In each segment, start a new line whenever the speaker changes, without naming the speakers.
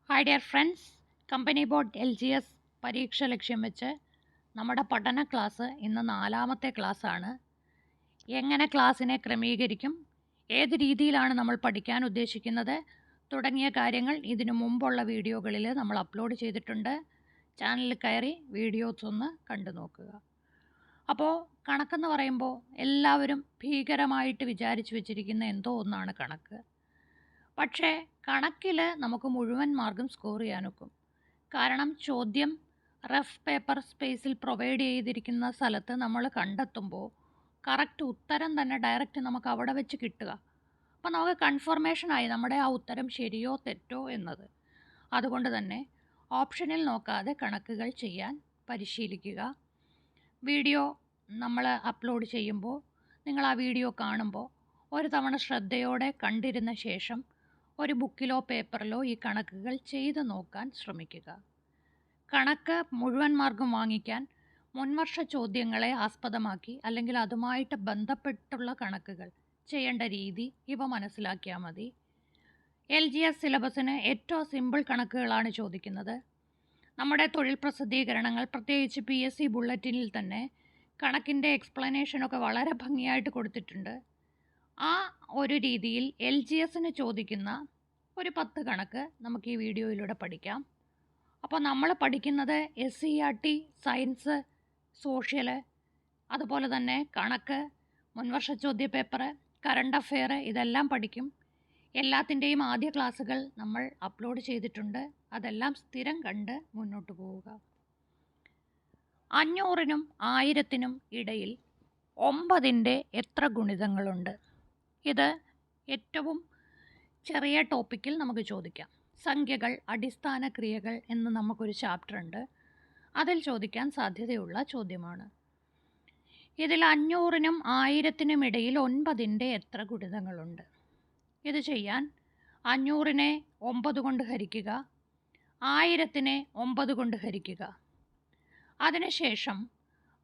Hi dear friends, company board LGS പരീക്ഷ ലക്ഷ്യം വെച്ച് നമ്മുടെ പഠന ക്ലാസ് ഇന്ന് 4ാമത്തെ ക്ലാസ്സാണ്. എങ്ങനെ ക്ലാസ്സിനെ ക്രമീകരിക്കും, ഏത് രീതിയിലാണ് നമ്മൾ പഠിക്കാൻ ഉദ്ദേശിക്കുന്നത് തുടങ്ങിയ കാര്യങ്ങൾ ഇതിനു മുമ്പുള്ള വീഡിയോകളിൽ നമ്മൾ അപ്ലോഡ് ചെയ്തിട്ടുണ്ട്. ചാനലിൽ കയറി വീഡിയോസ് ഒന്ന് കണ്ടു നോക്കുക. അപ്പോൾ കണക്കെന്ന് പറയുമ്പോൾ എല്ലാവരും ഭീകരമായിട്ട് വിചാരിച്ചു വെച്ചിരിക്കുന്ന എന്തോ ഒന്നാണ് കണക്ക്. പക്ഷേ കണക്കിൽ നമുക്ക് മുഴുവൻ മാർക്കും സ്കോർ ചെയ്യാനൊക്കും. കാരണം ചോദ്യം റഫ് പേപ്പർ സ്പേസിൽ പ്രൊവൈഡ് ചെയ്തിരിക്കുന്ന സ്ഥലത്ത് നമ്മൾ കണ്ടെത്തുമ്പോൾ കറക്റ്റ് ഉത്തരം തന്നെ ഡയറക്റ്റ് നമുക്ക് അവിടെ വെച്ച് കിട്ടുക. അപ്പോൾ നമുക്ക് കൺഫർമേഷനായി നമ്മുടെ ആ ഉത്തരം ശരിയോ തെറ്റോ എന്നത്. അതുകൊണ്ട് തന്നെ ഓപ്ഷനിൽ നോക്കാതെ കണക്കുകൾ ചെയ്യാൻ പരിശീലിക്കുക. വീഡിയോ നമ്മൾ അപ്ലോഡ് ചെയ്യുമ്പോൾ നിങ്ങൾ ആ വീഡിയോ കാണുമ്പോൾ ഒരു തവണ ശ്രദ്ധയോടെ കണ്ടിരുന്ന ശേഷം ഒരു ബുക്കിലോ പേപ്പറിലോ ഈ കണക്കുകൾ ചെയ്ത് നോക്കാൻ ശ്രമിക്കുക. കണക്ക് മുഴുവൻ മാർക്കും വാങ്ങിക്കാൻ മുൻവർഷ ചോദ്യങ്ങളെ ആസ്പദമാക്കി അല്ലെങ്കിൽ അതുമായിട്ട് ബന്ധപ്പെട്ടുള്ള കണക്കുകൾ ചെയ്യേണ്ട രീതി ഇവ മനസ്സിലാക്കിയാൽ മതി. LGS സിലബസിന് ഏറ്റവും സിമ്പിൾ കണക്കുകളാണ് ചോദിക്കുന്നത്. നമ്മുടെ തൊഴിൽ പ്രസിദ്ധീകരണങ്ങൾ, പ്രത്യേകിച്ച് PSC ബുള്ളറ്റിനിൽ തന്നെ കണക്കിൻ്റെ എക്സ്പ്ലനേഷനൊക്കെ വളരെ ഭംഗിയായിട്ട് കൊടുത്തിട്ടുണ്ട്. ആ ഒരു രീതിയിൽ LGSന് ചോദിക്കുന്ന ഒരു 10 കണക്ക് നമുക്ക് ഈ വീഡിയോയിലൂടെ പഠിക്കാം. അപ്പോൾ നമ്മൾ പഠിക്കുന്നത് SCERT, സയൻസ്, സോഷ്യൽ, അതുപോലെ തന്നെ കണക്ക്, മുൻവർഷ ചോദ്യപേപ്പർ, കറണ്ട് അഫെയർ ഇതെല്ലാം പഠിക്കും. എല്ലാത്തിൻ്റെയും ആദ്യ ക്ലാസ്സുകൾ നമ്മൾ അപ്ലോഡ് ചെയ്തിട്ടുണ്ട്. അതെല്ലാം സ്ഥിരം കണ്ട് മുന്നോട്ട് പോവുക. 500നും 1000നും ഇടയിൽ 9ൻ്റെ എത്ര ഗുണിതങ്ങളുണ്ട്? ഇത് ഏറ്റവും ചെറിയ ടോപ്പിക്കിൽ നമുക്ക് ചോദിക്കാം. സംഖ്യകൾ, അടിസ്ഥാന ക്രിയകൾ എന്ന് നമുക്കൊരു ചാപ്റ്റർ ഉണ്ട്. അതിൽ ചോദിക്കാൻ സാധ്യതയുള്ള ചോദ്യമാണ്. ഇതിൽ 500നും 1000നും ഇടയിൽ 9ൻ്റെ എത്ര ഗുണിതങ്ങളുണ്ട്? ഇത് ചെയ്യാൻ 500നെ 9 കൊണ്ട് ഹരിക്കുക, 1000നെ 9 കൊണ്ട് ഹരിക്കുക. അതിനുശേഷം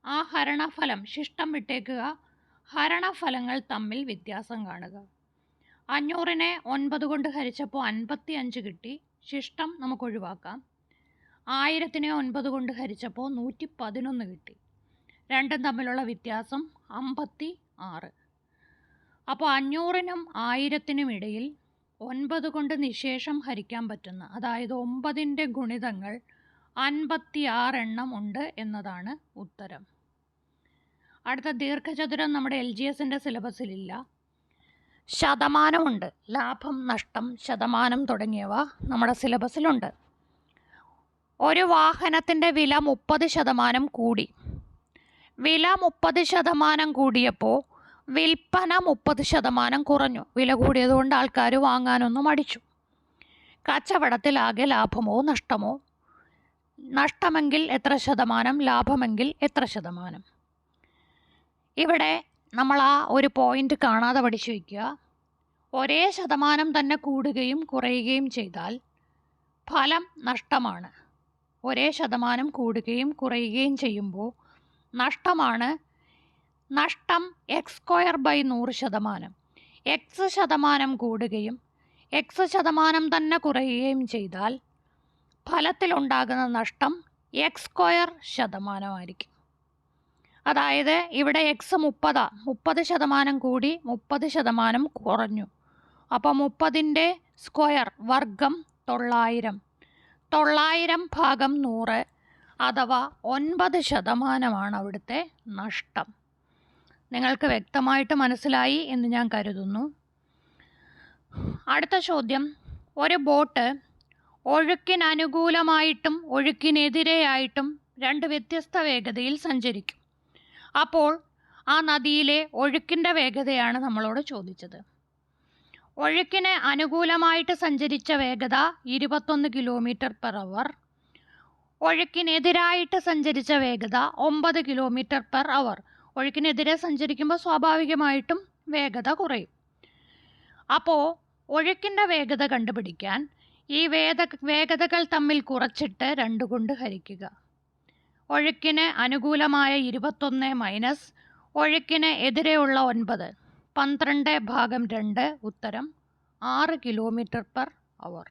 ആ ഹരണഫലം ശിഷ്ടം വിട്ടേക്കുക. ഹരണഫലങ്ങൾ തമ്മിൽ വ്യത്യാസം കാണുക. 500നെ 9 കൊണ്ട് ഹരിച്ചപ്പോൾ 55 കിട്ടി. ശിഷ്ടം നമുക്ക് ഒഴിവാക്കാം. 1000നെ 9 കൊണ്ട് ഹരിച്ചപ്പോൾ 111 കിട്ടി. രണ്ടും തമ്മിലുള്ള വ്യത്യാസം 56. അപ്പോൾ 500നും 1000നും ഇടയിൽ 9 കൊണ്ട് നിശേഷം ഹരിക്കാൻ പറ്റുന്ന, അതായത് 9ൻ്റെ ഗുണിതങ്ങൾ 56 എണ്ണം ഉണ്ട് എന്നതാണ് ഉത്തരം. അടുത്ത ദീർഘചതുരം നമ്മുടെ LGSൻ്റെ സിലബസിലില്ല. ശതമാനമുണ്ട്. ലാഭം, നഷ്ടം, ശതമാനം തുടങ്ങിയവ നമ്മുടെ സിലബസിലുണ്ട്. ഒരു വാഹനത്തിൻ്റെ വില 30% കൂടി. വില 30% കൂടിയപ്പോൾ വിൽപ്പന 30% കുറഞ്ഞു. വില കൂടിയതുകൊണ്ട് ആൾക്കാർ വാങ്ങാനൊന്നും മടിച്ചു. കച്ചവടത്തിൽ ആകെ ലാഭമോ നഷ്ടമോ? നഷ്ടമെങ്കിൽ എത്ര ശതമാനം, ലാഭമെങ്കിൽ എത്ര ശതമാനം? ഇവിടെ നമ്മൾ ആ ഒരു പോയിൻ്റ് കാണാതെ പഠിച്ചു വയ്ക്കുക. ഒരേ ശതമാനം തന്നെ കൂടുകയും കുറയുകയും ചെയ്താൽ ഫലം നഷ്ടമാണ്. ഒരേ ശതമാനം കൂടുകയും കുറയുകയും ചെയ്യുമ്പോൾ നഷ്ടമാണ്. നഷ്ടം x²/100%. x% കൂടുകയും x% തന്നെ കുറയുകയും ചെയ്താൽ ഫലത്തിലുണ്ടാകുന്ന നഷ്ടം x² ആയിരിക്കും. അതായത് ഇവിടെ x 30% കൂടി 30% കുറഞ്ഞു. അപ്പോൾ 30ൻ്റെ സ്ക്വയർ വർഗം 900. 900/100 അഥവാ 9% അവിടുത്തെ നഷ്ടം. നിങ്ങൾക്ക് വ്യക്തമായിട്ട് മനസ്സിലായി എന്ന് ഞാൻ കരുതുന്നു. അടുത്ത ചോദ്യം, ഒരു ബോട്ട് ഒഴുക്കിനനുകൂലമായിട്ടും ഒഴുക്കിനെതിരെയായിട്ടും 2 വ്യത്യസ്ത വേഗതയിൽ സഞ്ചരിക്കും. അപ്പോൾ ആ നദിയിലെ ഒഴുക്കിൻ്റെ വേഗതയാണ് നമ്മളോട് ചോദിച്ചത്. ഒഴുക്കിന് അനുകൂലമായിട്ട് സഞ്ചരിച്ച വേഗത 21 km/h. ഒഴുക്കിനെതിരായിട്ട് സഞ്ചരിച്ച വേഗത 9 km/h. ഒഴുക്കിനെതിരെ സഞ്ചരിക്കുമ്പോൾ സ്വാഭാവികമായിട്ടും വേഗത കുറയും. അപ്പോൾ ഒഴുക്കിൻ്റെ വേഗത കണ്ടുപിടിക്കാൻ ഈ വേഗതകൾ തമ്മിൽ കുറച്ചിട്ട് 2 കൊണ്ട് ഹരിക്കുക. ഒഴുക്കിന് അനുകൂലമായ 21 മൈനസ് ഒഴുക്കിന് എതിരെയുള്ള 9, 12/2 ഉത്തരം 6 km/h.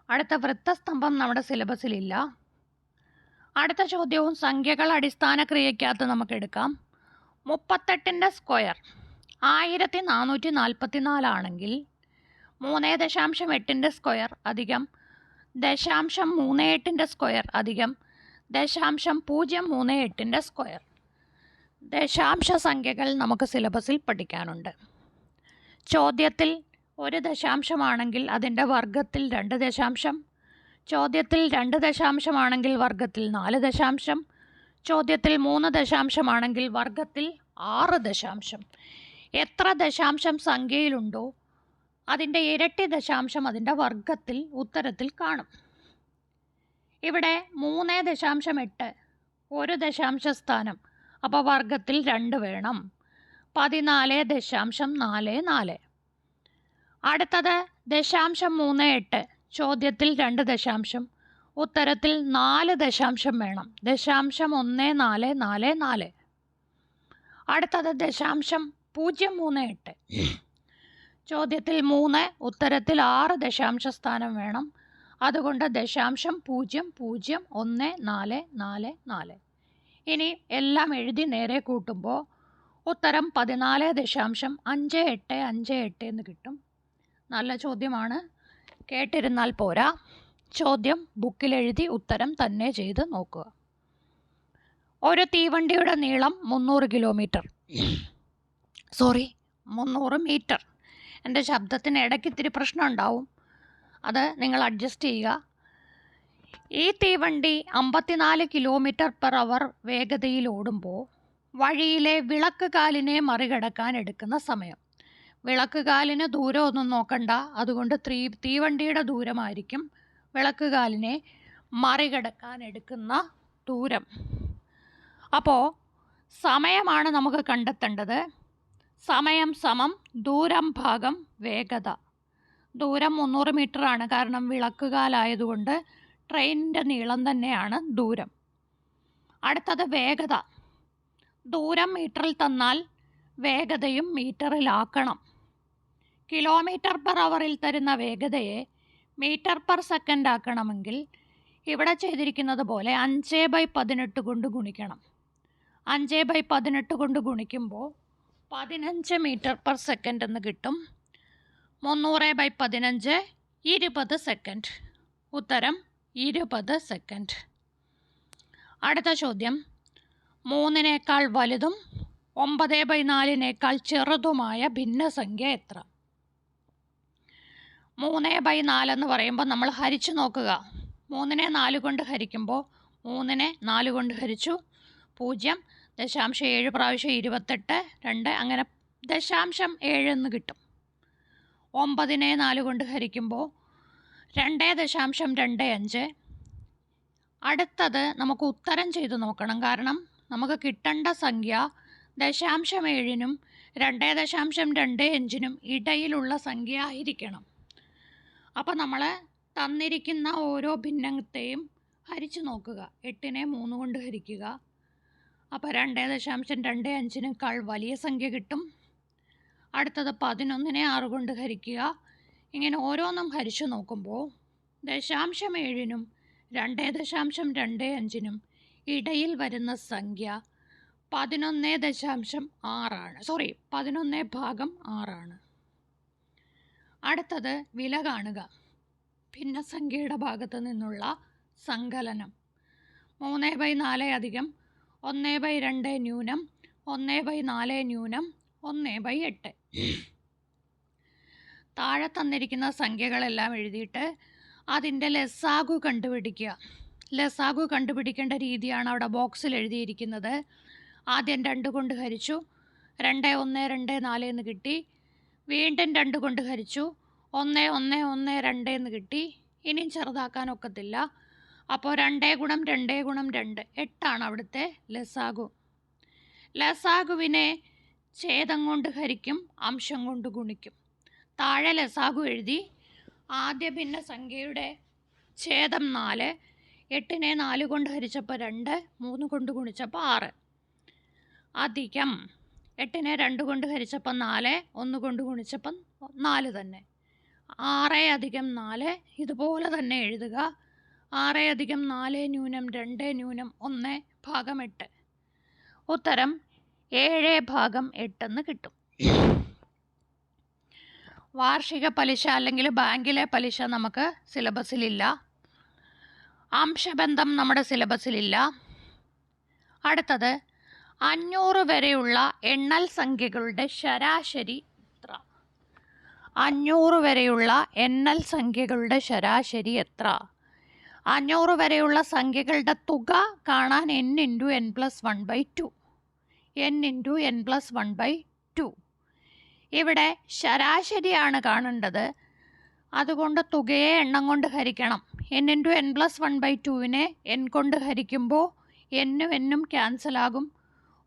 അടുത്ത വൃത്തസ്തംഭം നമ്മുടെ സിലബസിലില്ല. അടുത്ത ചോദ്യവും സംഖ്യകൾ അടിസ്ഥാന ക്രിയയ്ക്കകത്ത് നമുക്ക് എടുക്കാം. 38ൻ്റെ സ്ക്വയർ 1444 ആണെങ്കിൽ 3.8ൻ്റെ സ്ക്വയർ അധികം 0.38ൻ്റെ സ്ക്വയർ അധികം 0.038ൻ്റെ സ്ക്വയർ. ദശാംശ സംഖ്യകൾ നമുക്ക് സിലബസിൽ പഠിക്കാനുണ്ട്. ചോദ്യത്തിൽ 1 ദശാംശമാണെങ്കിൽ അതിൻ്റെ വർഗത്തിൽ 2 ദശാംശം, ചോദ്യത്തിൽ 2 ദശാംശമാണെങ്കിൽ വർഗത്തിൽ 4 ദശാംശം, ചോദ്യത്തിൽ 3 ദശാംശമാണെങ്കിൽ വർഗത്തിൽ 6 ദശാംശം. എത്ര ദശാംശം സംഖ്യയിലുണ്ടോ അതിൻ്റെ ഇരട്ടി ദശാംശം അതിൻ്റെ വർഗത്തിൽ ഉത്തരത്തിൽ കാണും. ഇവിടെ 3.8 1 ദശാംശ സ്ഥാനം, അപ്പോൾ വർഗത്തിൽ 2 വേണം. 14.44. അടുത്തത് 0.38, ചോദ്യത്തിൽ 2 ദശാംശം, ഉത്തരത്തിൽ 4 ദശാംശം വേണം. 0.1444. അടുത്തത് 0.038, ചോദ്യത്തിൽ 3, ഉത്തരത്തിൽ 6 ദശാംശ സ്ഥാനം വേണം. അതുകൊണ്ട് 0.001444. ഇനി എല്ലാം എഴുതി നേരെ കൂട്ടുമ്പോൾ ഉത്തരം 14.5858 എന്ന് കിട്ടും. നല്ല ചോദ്യമാണ്, കേട്ടിരുന്നാൽ പോരാ, ചോദ്യം ബുക്കിലെഴുതി ഉത്തരം തന്നെ ചെയ്ത് നോക്കുക. ഒരു തീവണ്ടിയുടെ നീളം 300 കിലോമീറ്റർ 300 മീറ്റർ. എൻ്റെ ശബ്ദത്തിന് ഇടയ്ക്ക് ഇത്തിരി പ്രശ്നം ഉണ്ടാവും, അത് നിങ്ങൾ അഡ്ജസ്റ്റ് ചെയ്യുക. ഈ തീവണ്ടി 54 km/h വേഗതയിൽ ഓടുമ്പോൾ വഴിയിലെ വിളക്ക് കാലിനെ മറികടക്കാൻ എടുക്കുന്ന സമയം. വിളക്ക് കാലിന് ദൂരമൊന്നും നോക്കണ്ട, അതുകൊണ്ട് തീവണ്ടിയുടെ ദൂരമായിരിക്കും വിളക്ക് കാലിനെ മറികടക്കാൻ എടുക്കുന്ന ദൂരം. അപ്പോൾ സമയമാണ് നമുക്ക് കണ്ടെത്തേണ്ടത്. സമയം സമം ദൂരം ഭാഗം വേഗത. ദൂരം 300 മീറ്റർ ആണ്, കാരണം വിളക്കുകാലായതുകൊണ്ട് ട്രെയിനിൻ്റെ നീളം തന്നെയാണ് ദൂരം. അടുത്തത് വേഗത. ദൂരം മീറ്ററിൽ തന്നാൽ വേഗതയും മീറ്ററിലാക്കണം. km/h തരുന്ന വേഗതയെ മീറ്റർ/സെക്കൻഡ് ആക്കണമെങ്കിൽ ഇവിടെ ചെയ്തിരിക്കുന്നത് പോലെ 5/18 കൊണ്ട് ഗുണിക്കണം. 5/18 കൊണ്ട് ഗുണിക്കുമ്പോൾ 15 മീറ്റർ/സെക്കൻഡ് എന്ന് കിട്ടും. 300/15 20 സെക്കൻഡ്. ഉത്തരം 20 സെക്കൻഡ്. അടുത്ത ചോദ്യം, 3-നേക്കാൾ വലുതും 9/4-നേക്കാൾ ചെറുതുമായ ഭിന്നസംഖ്യ എത്ര? 3/4 എന്ന് പറയുമ്പോൾ നമ്മൾ ഹരിച്ചു നോക്കുക. 3-നെ 4 കൊണ്ട് ഹരിക്കുമ്പോൾ 3-നെ 4 കൊണ്ട് ഹരിച്ചു 0, 0.7 പ്രാവശ്യം 28, 2, അങ്ങനെ 0.7 എന്ന് കിട്ടും. 9-നെ 4 കൊണ്ട് ഹരിക്കുമ്പോൾ 2.25. അടുത്തത് നമുക്ക് ഉത്തരം ചെയ്ത് നോക്കണം, കാരണം നമുക്ക് കിട്ടേണ്ട സംഖ്യ 0.7-നും 2.25-നും ഇടയിലുള്ള സംഖ്യ ആയിരിക്കണം. അപ്പോൾ നമ്മൾ തന്നിരിക്കുന്ന ഓരോ ഭിന്നത്തെയും ഹരിച്ചു നോക്കുക. 8-നെ 3 കൊണ്ട് ഹരിക്കുക, അപ്പോൾ 2.25-നേക്കാൾ വലിയ സംഖ്യ കിട്ടും. അടുത്തത് 11-നെ 6 കൊണ്ട് ഹരിക്കുക. ഇങ്ങനെ ഓരോന്നും ഹരിച്ചു നോക്കുമ്പോൾ 0.7-നും 2.25-നും ഇടയിൽ വരുന്ന സംഖ്യ 11/6 ആണ്. അടുത്തത് വില കാണുക. ഭിന്നസംഖ്യയുടെ ഭാഗത്ത് നിന്നുള്ള സങ്കലനം. 3/4 അധികം 1/2 ന്യൂനം 1/4 ന്യൂനം 1/8. താഴെ തന്നിരിക്കുന്ന സംഖ്യകളെല്ലാം എഴുതിയിട്ട് അതിൻ്റെ ലസാഗു കണ്ടുപിടിക്കുക. ലസാഗു കണ്ടുപിടിക്കേണ്ട രീതിയാണ് അവിടെ ബോക്സിൽ എഴുതിയിരിക്കുന്നത്. ആദ്യം 2 കൊണ്ട് ഹരിച്ചു, 2 1 2 4 എന്ന് കിട്ടി. വീണ്ടും 2 കൊണ്ട് ഹരിച്ചു, 1 1 1 2 എന്ന് കിട്ടി. ഇനിയും ചെറുതാക്കാൻ ഒക്കത്തില്ല, അപ്പോൾ 2 × 2 × 2 8 അവിടുത്തെ ലസാഗു. ലസാഗുവിനെ ഛേദം കൊണ്ട് ഹരിക്കും, അംശം കൊണ്ട് ഗുണിക്കും. താഴെ ലസാഗു എഴുതി. ആദ്യ ഭിന്നസംഖ്യയുടെ ഛേദം 4, 8-നെ 4 കൊണ്ട് ഹരിച്ചപ്പോൾ 2, 3 കൊണ്ട് ഗുണിച്ചപ്പോൾ 6, അധികം 8-നെ 2 കൊണ്ട് ഹരിച്ചപ്പോൾ 4, 1 കൊണ്ട് ഗുണിച്ചപ്പം 4 തന്നെ. 6 + 4 ഇതുപോലെ തന്നെ എഴുതുക. 6 + 4 - 2 - 1 / 8. ഉത്തരം 7/8 എന്ന് കിട്ടും. വാർഷിക പലിശ അല്ലെങ്കിൽ ബാങ്കിലെ പലിശ നമുക്ക് സിലബസിലില്ല. അംശബന്ധം നമ്മുടെ സിലബസിലില്ല. അടുത്തത് 500 വരെയുള്ള എണ്ണൽ സംഖ്യകളുടെ ശരാശരി എത്ര? 500 വരെയുള്ള എണ്ണൽ സംഖ്യകളുടെ ശരാശരി എത്ര? 500 വരെയുള്ള സംഖ്യകളുടെ തുക കാണാൻ n × n+1/2. n × n+1/2. ഇവിടെ ശരാശരിയാണ് കാണേണ്ടത്. അതുകൊണ്ട് തുകയെ എണ്ണം കൊണ്ട് ഹരിക്കണം. n × n+1/2നെ n കൊണ്ട് ഹരിക്കുമ്പോൾ n ഉം ക്യാൻസലാകും.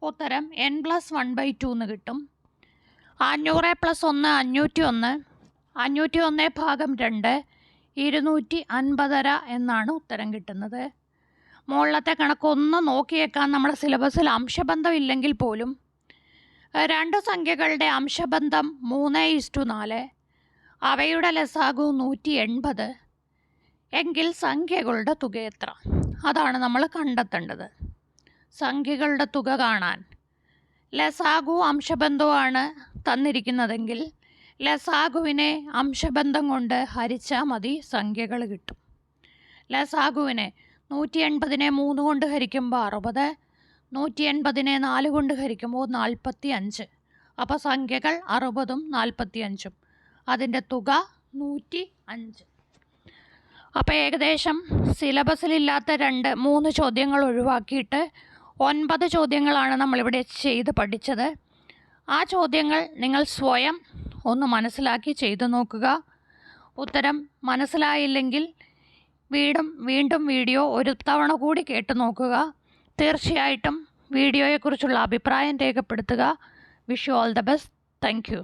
ഉത്തരം n+1/2 എന്ന് കിട്ടും. 500 + 1 501. 501/2 250 എന്നാണ് ഉത്തരം കിട്ടുന്നത്. മുകളിലത്തെ കണക്കൊന്ന് നോക്കിയേക്കാൻ നമ്മുടെ സിലബസിൽ അംശബന്ധം ഇല്ലെങ്കിൽ പോലും. രണ്ട് സംഖ്യകളുടെ അംശബന്ധം 3:4. അവയുടെ ലസാഗു 180. എങ്കിൽ സംഖ്യകളുടെ തുക എത്ര? അതാണ് നമ്മൾ കണ്ടെത്തേണ്ടത്. സംഖ്യകളുടെ തുക കാണാൻ ലസാഗു അംശബന്ധമാണ് തന്നിരിക്കുന്നതെങ്കിൽ ലസാഗുവിനെ അംശബന്ധം കൊണ്ട് ഹരിച്ചാൽ മതി, സംഖ്യകൾ കിട്ടും. ലസാഗുവിനെ 180നെ 3 കൊണ്ട് ഹരിക്കുമ്പോൾ 60, 180നെ 4 കൊണ്ട് ഹരിക്കുമ്പോൾ 45. അപ്പോൾ സംഖ്യകൾ 60ഉം 45ഉം. അതിൻ്റെ തുക 105. അപ്പോൾ ഏകദേശം സിലബസിലില്ലാത്ത 3 ചോദ്യങ്ങൾ ഒഴിവാക്കിയിട്ട് 9 ചോദ്യങ്ങളാണ് നമ്മളിവിടെ ചെയ്ത് പഠിച്ചത്. ആ ചോദ്യങ്ങൾ നിങ്ങൾ സ്വയം ഒന്ന് മനസ്സിലാക്കി ചെയ്തു നോക്കുക. ഉത്തരം മനസ്സിലായില്ലെങ്കിൽ വീണ്ടും വീഡിയോ ഒരു തവണ കൂടി കേട്ടു നോക്കുക. തീർച്ചയായിട്ടും വീഡിയോയെക്കുറിച്ചുള്ള അഭിപ്രായം രേഖപ്പെടുത്തുക. Wish you all the best. Thank you.